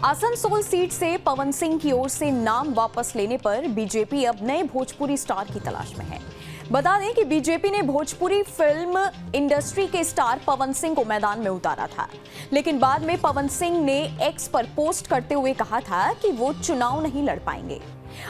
Asansol seat से पवन सिंह की ओर से नाम वापस लेने पर बीजेपी अब नए भोजपुरी स्टार की तलाश में है। बता दें कि बीजेपी ने भोजपुरी फिल्म इंडस्ट्री के स्टार पवन सिंह को मैदान में उतारा था, लेकिन बाद में पवन सिंह ने एक्स पर पोस्ट करते हुए कहा था कि वो चुनाव नहीं लड़ पाएंगे।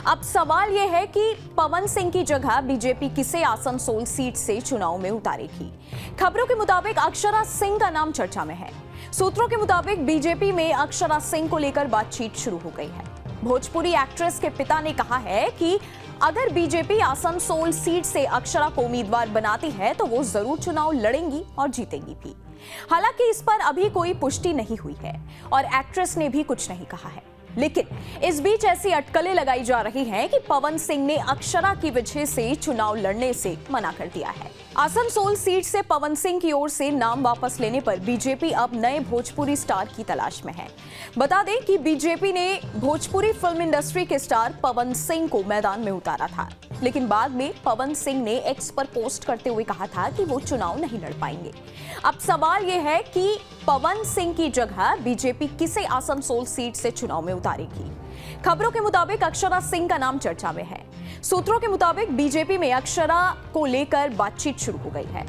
अब सवाल यह है कि पवन सिंह की जगह बीजेपी किसे आसनसोल सीट से चुनाव में उतारेगी। खबरों के मुताबिक अक्षरा सिंह का नाम चर्चा में है। सूत्रों के मुताबिक बीजेपी में अक्षरा सिंह को लेकर बातचीत शुरू हो गई है। भोजपुरी एक्ट्रेस के पिता ने कहा है कि अगर बीजेपी आसनसोल सीट से अक्षरा को उम्मीदवार बनाती है तो वो जरूर चुनाव लड़ेंगी और जीतेंगी भी। हालांकि इस पर अभी कोई पुष्टि नहीं हुई है और एक्ट्रेस ने भी कुछ नहीं कहा है, लेकिन इस बीच ऐसी अटकलें लगाई जा रही हैं कि पवन सिंह ने अक्षरा की वजह से चुनाव लड़ने से मना कर दिया है। आसनसोल सीट से पवन सिंह की ओर से नाम वापस लेने पर बीजेपी अब नए भोजपुरी स्टार की तलाश में है। बता दें कि बीजेपी ने भोजपुरी फिल्म इंडस्ट्री के स्टार पवन सिंह को मैदान में उतारा था, लेकिन बाद में पवन सिंह ने एक्स पर पोस्ट करते हुए कहा था कि वो चुनाव नहीं लड़ पाएंगे। अब सवाल यह है कि पवन सिंह की जगह बीजेपी किसे आसनसोल सीट से चुनाव में उतारेगी। खबरों के मुताबिक अक्षरा सिंह का नाम चर्चा में है। सूत्रों के मुताबिक बीजेपी में अक्षरा को लेकर बातचीत शुरू हो गई है।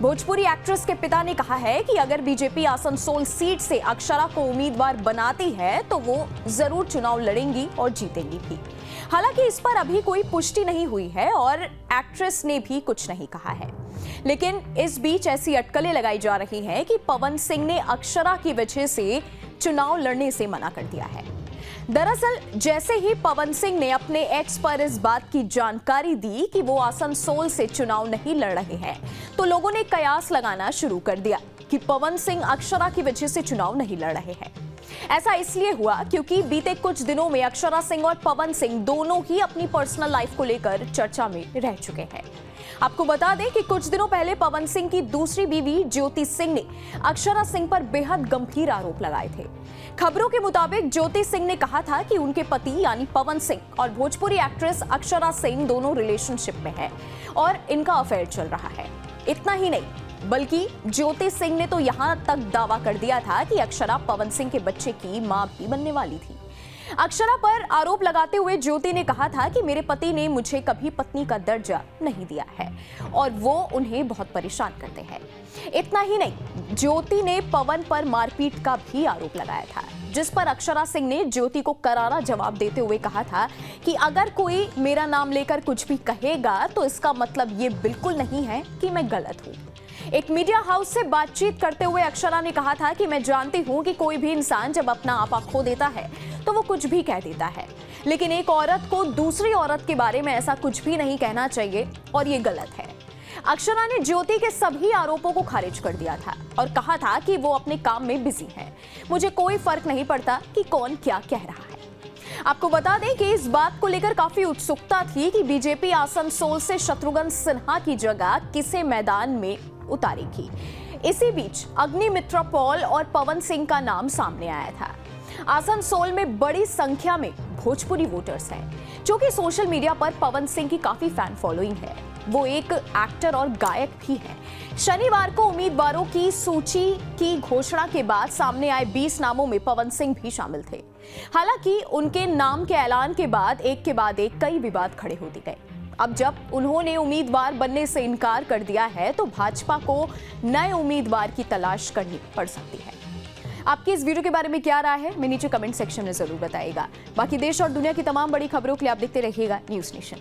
भोजपुरी एक्ट्रेस के पिता ने कहा है कि अगर बीजेपी आसनसोल सीट से अक्षरा को उम्मीदवार बनाती है तो वो जरूर चुनाव लड़ेंगी और जीतेंगी भी। हालांकि इस पर अभी कोई पुष्टि नहीं हुई है और एक्ट्रेस ने भी कुछ नहीं कहा है, लेकिन इस बीच ऐसी अटकलें लगाई जा रही हैं कि पवन सिंह ने अक्षरा की वजह से चुनाव लड़ने से मना कर दिया है। दरअसल जैसे ही पवन सिंह ने अपने एक्स पर इस बात की जानकारी दी कि वो आसनसोल से चुनाव नहीं लड़ रहे हैं, तो लोगों ने कयास लगाना शुरू कर दिया कि पवन सिंह अक्षरा की वजह से चुनाव नहीं लड़ रहे हैं। ऐसा इसलिए हुआ क्योंकि बीते कुछ दिनों में अक्षरा सिंह और पवन सिंह दोनों ही अपनी पर्सनल लाइफ को लेकर चर्चा में रह चुके हैं। आपको बता दें कि कुछ दिनों पहले पवन सिंह की दूसरी बीवी ज्योति सिंह ने अक्षरा सिंह पर बेहद गंभीर आरोप लगाए थे। खबरों के मुताबिक ज्योति सिंह ने कहा था कि उनके पति यानी पवन सिंह और भोजपुरी एक्ट्रेस अक्षरा सिंह दोनों रिलेशनशिप में है और इनका अफेयर चल रहा है। इतना ही नहीं, बल्कि ज्योति सिंह ने तो यहां तक दावा कर दिया था कि अक्षरा पवन सिंह के बच्चे की मां भी बनने वाली थी। अक्षरा पर आरोप लगाते हुए ज्योति ने कहा था कि मेरे पति ने मुझे कभी पत्नी का दर्जा नहीं दिया है और वो उन्हें बहुत परेशान करते हैं। इतना ही नहीं, ज्योति ने पवन पर मारपीट का भी आरोप लगाया था, जिस पर अक्षरा सिंह ने ज्योति को करारा जवाब देते हुए कहा था कि अगर कोई मेरा नाम लेकर कुछ भी कहेगा तो इसका मतलब ये बिल्कुल नहीं है कि मैं गलत हूँ। एक मीडिया हाउस से बातचीत करते हुए अक्षरा ने कहा था कि मैं जानती हूं कि कोई भी इंसान जब अपना आपा खो देता है तो वो कुछ भी कह देता है, लेकिन एक औरत को दूसरी औरत के बारे में ऐसा कुछ भी नहीं कहना चाहिए और ये गलत है। अक्षरा ने ज्योति के सभी आरोपों को खारिज कर दिया था और कहा था कि वो अपने काम में बिजी है, मुझे कोई फर्क नहीं पड़ता कि कौन क्या कह रहा है। आपको बता दें कि इस बात को लेकर काफी उत्सुकता थी कि बीजेपी आसनसोल से शत्रुघ्न सिन्हा की जगह किसे मैदान में उतारेगी। इसी बीच अग्निमित्रा पॉल और पवन सिंह का नाम सामने आया था। आसनसोल में बड़ी संख्या में भोजपुरी वोटर्स हैं, जो कि सोशल मीडिया पर पवन सिंह की काफी फैन फॉलोइंग है। वो एक एक्टर और गायक भी हैं। शनिवार को उम्मीदवारों की सूची की घोषणा के बाद सामने आए 20 नामों में पवन सिंह भी शामिल थे। हालांकि उनके नाम के ऐलान के बाद एक कई विवाद खड़े होते गए। अब जब उन्होंने उम्मीदवार बनने से इनकार कर दिया है तो भाजपा को नए उम्मीदवार की तलाश करनी पड़ सकती है। आपकी इस वीडियो के बारे में क्या राय है, मैं नीचे कमेंट सेक्शन में जरूर बताइएगा। बाकी देश और दुनिया की तमाम बड़ी खबरों के लिए आप देखते रहिएगा न्यूज़ नेशन।